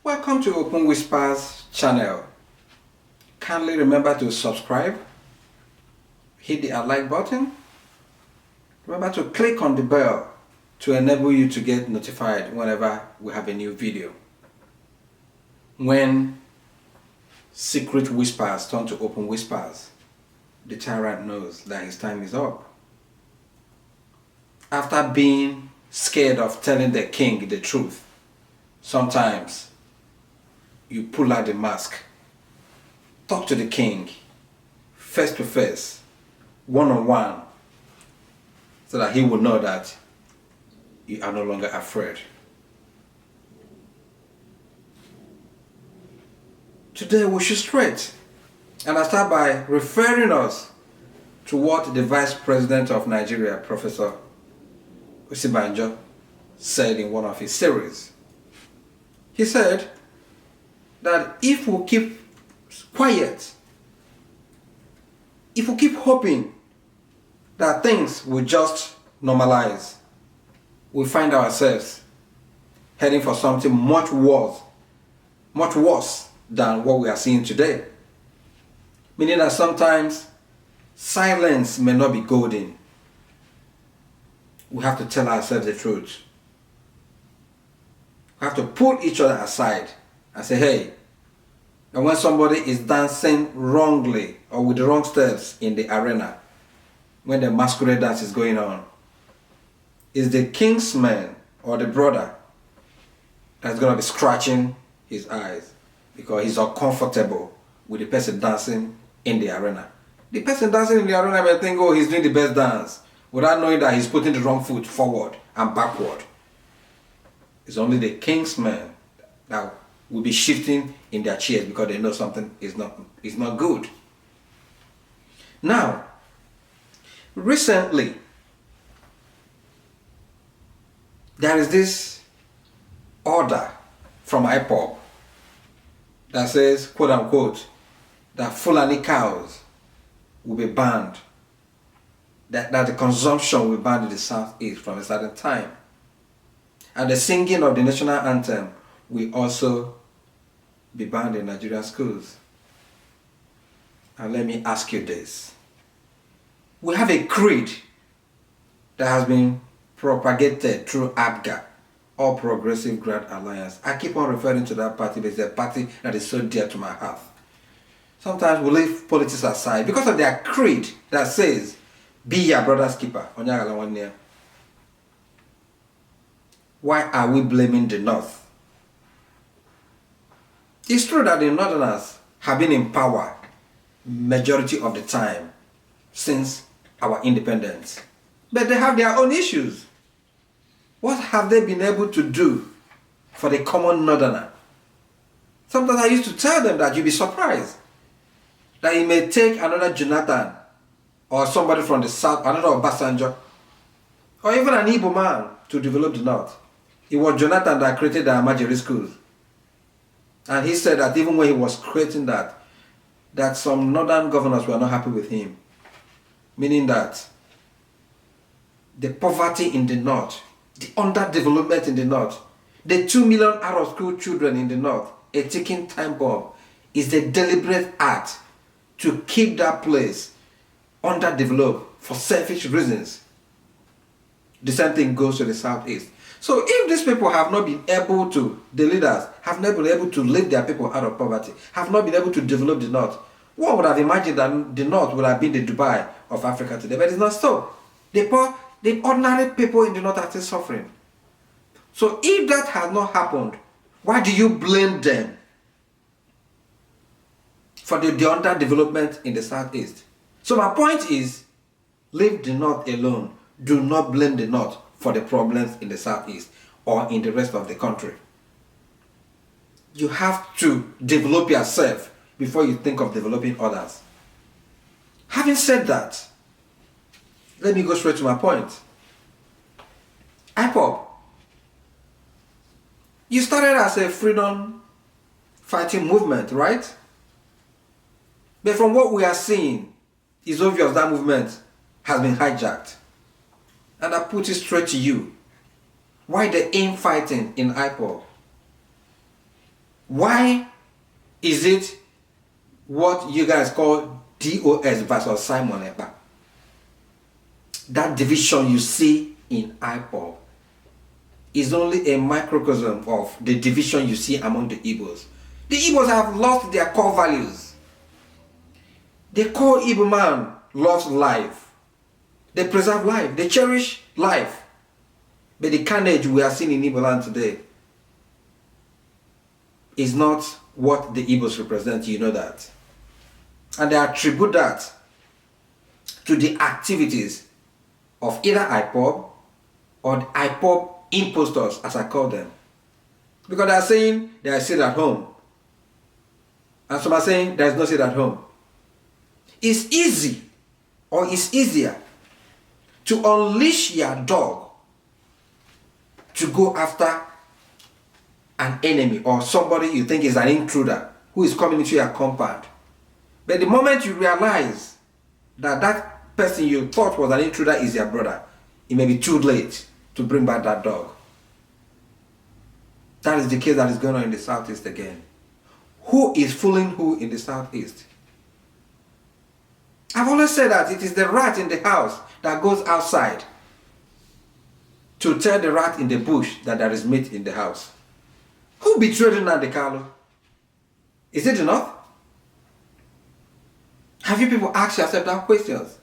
Welcome to Open Whispers channel. Kindly remember to subscribe, hit the like button, remember to click on the bell to enable you to get notified whenever we have a new video. When secret whispers turn to open whispers, the tyrant knows that his time is up. After being scared of telling the king the truth, sometimes you pull out the mask, talk to the king face to face, one-on-one, so that he will know that you are no longer afraid. Today we should straight, and I start by referring us to what the Vice President of Nigeria, Professor Osinbajo, said in one of his series. He said that if we keep quiet, if we keep hoping that things will just normalize, we find ourselves heading for something much worse than what we are seeing today. Meaning that sometimes silence may not be golden. We have to tell ourselves the truth. We have to pull each other aside and say, hey, and when somebody is dancing wrongly or with the wrong steps in the arena, when the masquerade dance is going on, is the kingsman or the brother that's going to be scratching his eyes because he's uncomfortable with the person dancing in the arena. The person dancing in the arena may think, oh, he's doing the best dance, without knowing that he's putting the wrong foot forward and backward. It's only the kingsmen that will be shifting in their chairs because they know something is not good. Now, recently, there is this order from Ipob that says, quote unquote, that Fulani cows will be banned, that the consumption will be banned in the southeast from a certain time. And the singing of the national anthem will also be banned in Nigerian schools. And let me ask you this. We have a creed that has been propagated through APGA, All Progressive Grand Alliance. I keep on referring to that party because it's a party that is so dear to my heart. Sometimes we leave politics aside because of their creed that says, be your brother's keeper. Why are we blaming the North? It's true that the Northerners have been in power majority of the time since our independence. But they have their own issues. What have they been able to do for the common Northerner? Sometimes I used to tell them that you'd be surprised that it may take another Jonathan or somebody from the South, another Obasanjo, or even an Igbo man to develop the North. It was Jonathan that created the Amajiri schools. And he said that even when he was creating that some northern governors were not happy with him. Meaning that the poverty in the North, the underdevelopment in the North, the 2 million out-of-school children in the North, a ticking time bomb, is the deliberate act to keep that place underdeveloped for selfish reasons. The same thing goes to the Southeast. So if these people have not been able to, the leaders have not been able to lift their people out of poverty, have not been able to develop the North, one would have imagined that the North would have been the Dubai of Africa today, but it's not so. The ordinary people in the North are still suffering. So if that has not happened, why do you blame them for the underdevelopment in the Southeast? So my point is, leave the North alone. Do not blame the North for the problems in the Southeast or in the rest of the country. You have to develop yourself before you think of developing others. Having said that, let me go straight to my point. Ipob, you started as a freedom fighting movement, right? But from what we are seeing, it's obvious that movement has been hijacked. And I put it straight to you. Why the infighting in Ipob? Why is it what you guys call DOS versus Simon Ekpa? That division you see in Ipob is only a microcosm of the division you see among the Igbos. The Igbos have lost their core values. The core Igbo man loves life. They preserve life. They cherish life. But the carnage we are seeing in Igbo land today is not what the Igbos represent. You know that. And they attribute that to the activities of either Ipob or the Ipob impostors, as I call them. Because they are saying they are still at home. And some are saying there is no seat at home. It's easy, or it's easier, to unleash your dog to go after an enemy or somebody you think is an intruder who is coming into your compound. But the moment you realize that that person you thought was an intruder is your brother, it may be too late to bring back that dog. That is the case that is going on in the Southeast again. Who is fooling who in the Southeast? I've always said that it is the rat in the house that goes outside to tell the rat in the bush that there is meat in the house. Who betrayed Nnamdi Kanu? Is it enough? Have you people asked yourself that questions?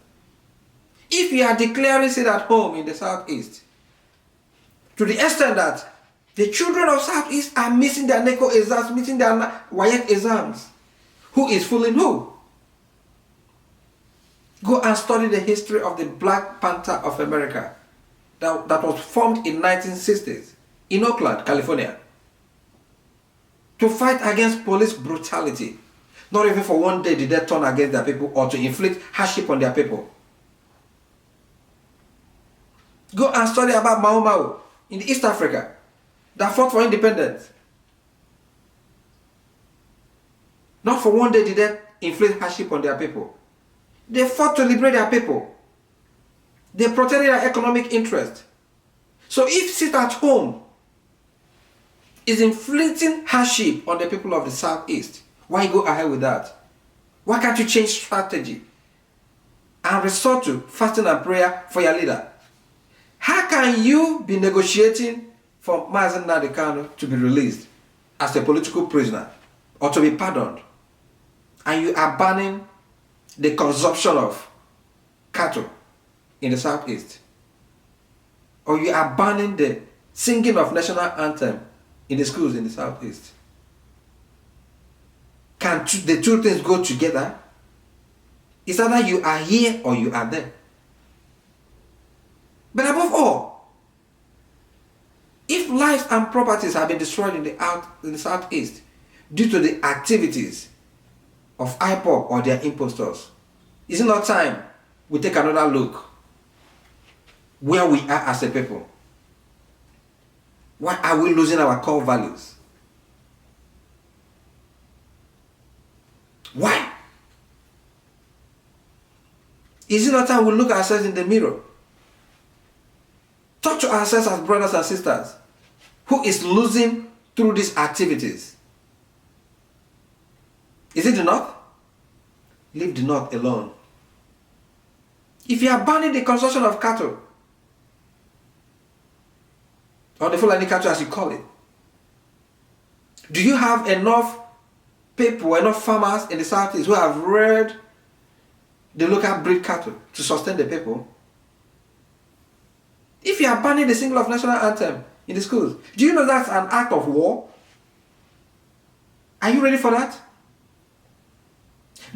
If you are declaring sit at home in the Southeast, to the extent that the children of Southeast are missing their NECO exams, missing their WAEC exams, who is fooling who? Go and study the history of the Black Panther of America that was formed in 1960s in Oakland, California, to fight against police brutality. Not even for one day did they turn against their people or to inflict hardship on their people. Go and study about Mau Mau in East Africa that fought for independence. Not for one day did they inflict hardship on their people. They fought to liberate their people. They protected their economic interest. So if sit at home is inflicting hardship on the people of the Southeast, why go ahead with that? Why can't you change strategy and resort to fasting and prayer for your leader? How can you be negotiating for Nnamdi Kanu to be released as a political prisoner or to be pardoned, and you are banning the consumption of cattle in the Southeast, or you are banning the singing of national anthem in the schools in the Southeast? Can the two things go together? It's either you are here or you are there. But above all, if lives and properties have been destroyed in the Southeast due to the activities of Ipob or their impostors, is it not time we take another look where we are as a people? Why are we losing our core values? Why? Is it not time we look at ourselves in the mirror? Talk to ourselves as brothers and sisters. Who is losing through these activities? Is it the North? Leave the North alone. If you are banning the consumption of cattle, or the Fulani cattle as you call it, do you have enough people, enough farmers in the Southeast who have reared the local breed cattle to sustain the people? If you are banning the singing of national anthem in the schools, do you know that's an act of war? Are you ready for that?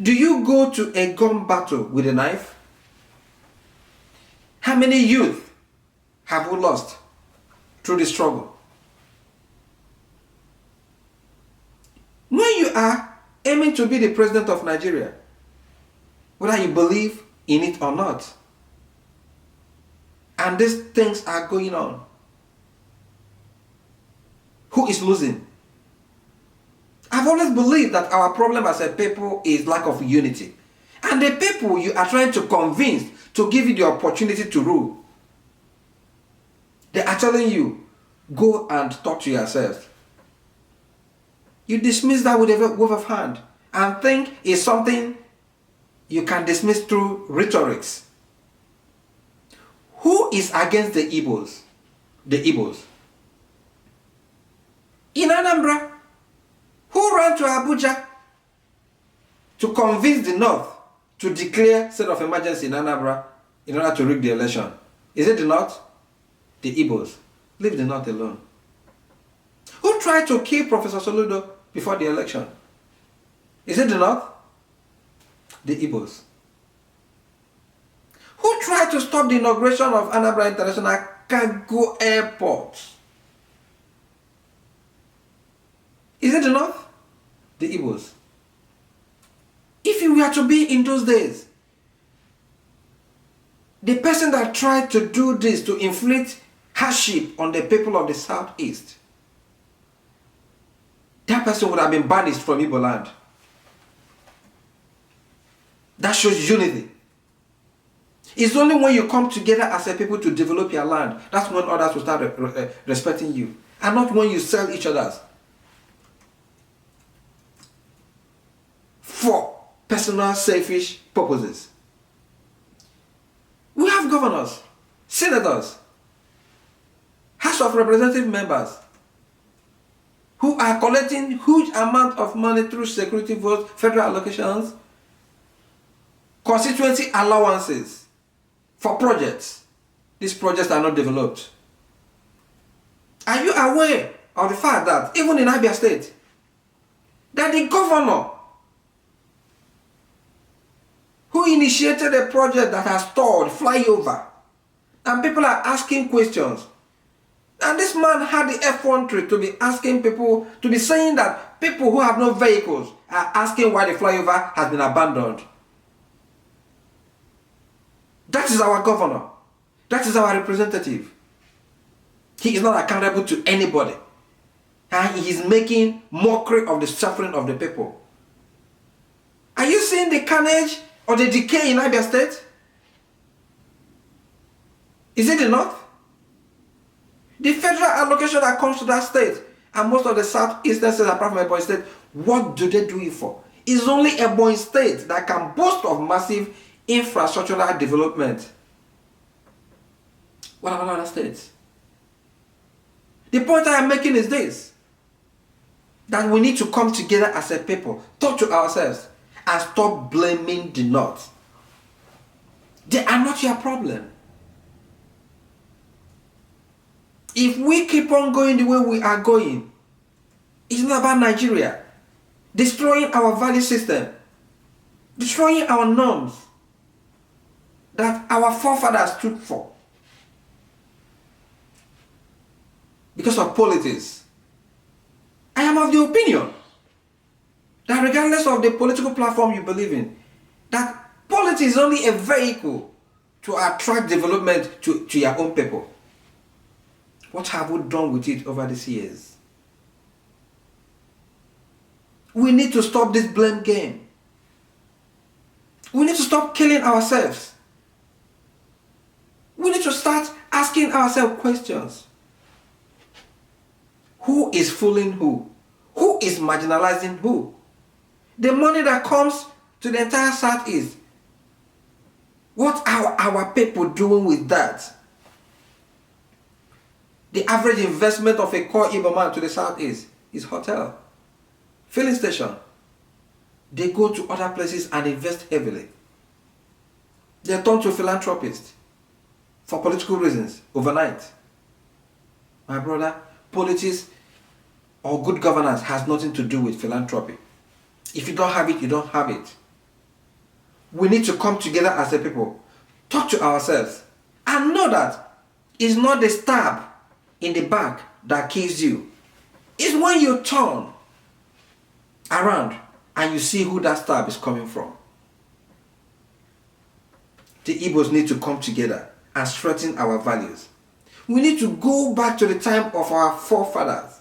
Do you go to a gun battle with a knife? How many youth have we lost through the struggle? When you are aiming to be the president of Nigeria, whether you believe in it or not, and these things are going on, who is losing? I've always believed that our problem as a people is lack of unity. And the people you are trying to convince to give you the opportunity to rule, they are telling you, go and talk to yourself. You dismiss that with a wave of hand and think it's something you can dismiss through rhetorics. Who is against the Igbos? The Igbos. In Anambra, who ran to Abuja to convince the North to declare state of emergency in Anambra in order to rig the election? Is it the North? The Igbos. Leave the North alone. Who tried to kill Professor Soludo before the election? Is it the North? The Igbos. Who tried to stop the inauguration of Anambra International Cargo Airport? Is it the North? The Igbos. If you were to be in those days, the person that tried to do this to inflict hardship on the people of the Southeast, that person would have been banished from Igbo land. That shows unity. It's only when you come together as a people to develop your land, that's when others will start respecting you. And not when you sell each other's for personal selfish purposes. We have governors, senators, House of Representative members who are collecting huge amount of money through security votes, federal allocations, constituency allowances for projects. These projects are not developed. Are you aware of the fact that even in Abia State, that the governor who initiated a project that has stalled flyover, and people are asking questions, and this man had the effrontery to be asking people, to be saying that people who have no vehicles are asking why the flyover has been abandoned. That is our governor. That is our representative. He is not accountable to anybody. And he is making mockery of the suffering of the people. Are you seeing the carnage or the decay in Abia State? Is it enough? The federal allocation that comes to that state, and most of the southeastern states apart from Ebonyi State, what do they do it for? It's only Ebonyi State that can boast of massive infrastructural development. What about other states? The point I am making is this: that we need to come together as a people, talk to ourselves, and stop blaming the North. They are not your problem. If we keep on going the way we are going, it's not about Nigeria destroying our value system, destroying our norms that our forefathers stood for because of politics. I am of the opinion that regardless of the political platform you believe in, that politics is only a vehicle to attract development to your own people. What have we done with it over these years? We need to stop this blame game. We need to stop killing ourselves. We need to start asking ourselves questions. Who is fooling who? Who is marginalizing who? The money that comes to the entire Southeast, what are our people doing with that? The average investment of a core Igbo man to the Southeast is hotel, filling station. They go to other places and invest heavily. They turn to philanthropists for political reasons overnight. My brother, politics or good governance has nothing to do with philanthropy. If you don't have it, you don't have it. We need to come together as a people, talk to ourselves, and know that it's not the stab in the back that kills you. It's when you turn around and you see who that stab is coming from. The Igbos need to come together and strengthen our values. We need to go back to the time of our forefathers.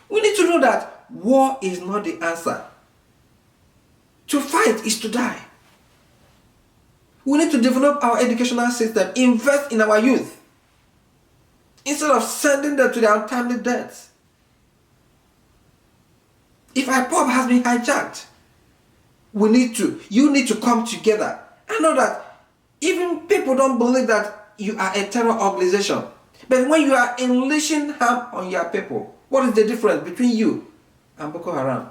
We need to know that war is not the answer. To fight is to die. We need to develop our educational system, invest in our youth, instead of sending them to their untimely deaths. If Ipob has been hijacked, you need to come together. I know that even people don't believe that you are a terror organization. But when you are unleashing harm on your people, what is the difference between you and Boko Haram?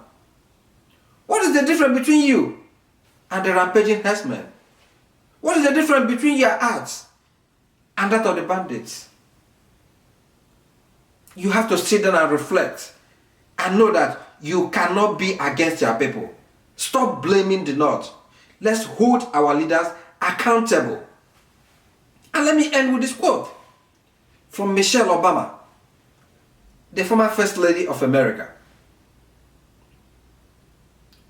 What is the difference between you and the rampaging herdsmen? What is the difference between your acts and that of the bandits? You have to sit down and reflect and know that you cannot be against your people. Stop blaming the North. Let's hold our leaders accountable. And let me end with this quote from Michelle Obama, the former First Lady of America.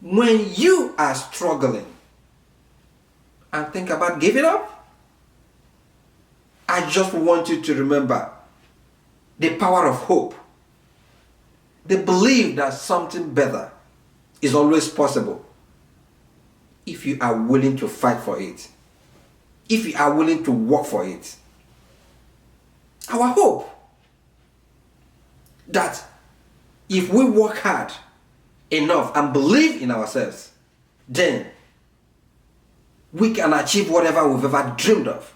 When you are struggling and think about giving up, I just want you to remember the power of hope. The belief that something better is always possible if you are willing to fight for it, if you are willing to work for it. Our hope that if we work hard enough and believe in ourselves, then we can achieve whatever we've ever dreamed of,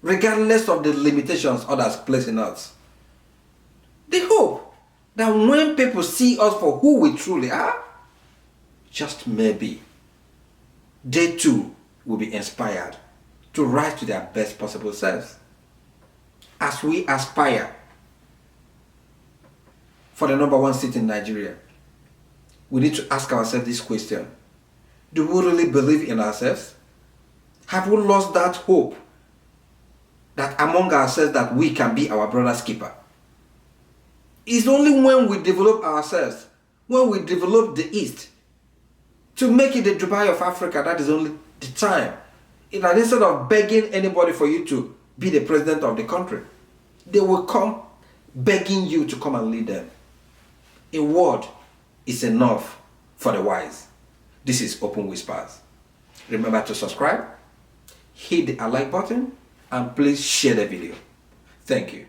regardless of the limitations others place in us. The hope that when people see us for who we truly are, just maybe, they too will be inspired to rise to their best possible selves. As we aspire for the #1 seat in Nigeria, we need to ask ourselves this question: do we really believe in ourselves? Have we lost that hope that among ourselves that we can be our brother's keeper? It's only when we develop ourselves, when we develop the East, to make it the Dubai of Africa, that is only the time. Instead of begging anybody for you to be the president of the country, they will come begging you to come and lead them. A word is enough for the wise. This is Open Whispers. Remember to subscribe, hit the like button, and please share the video. Thank you.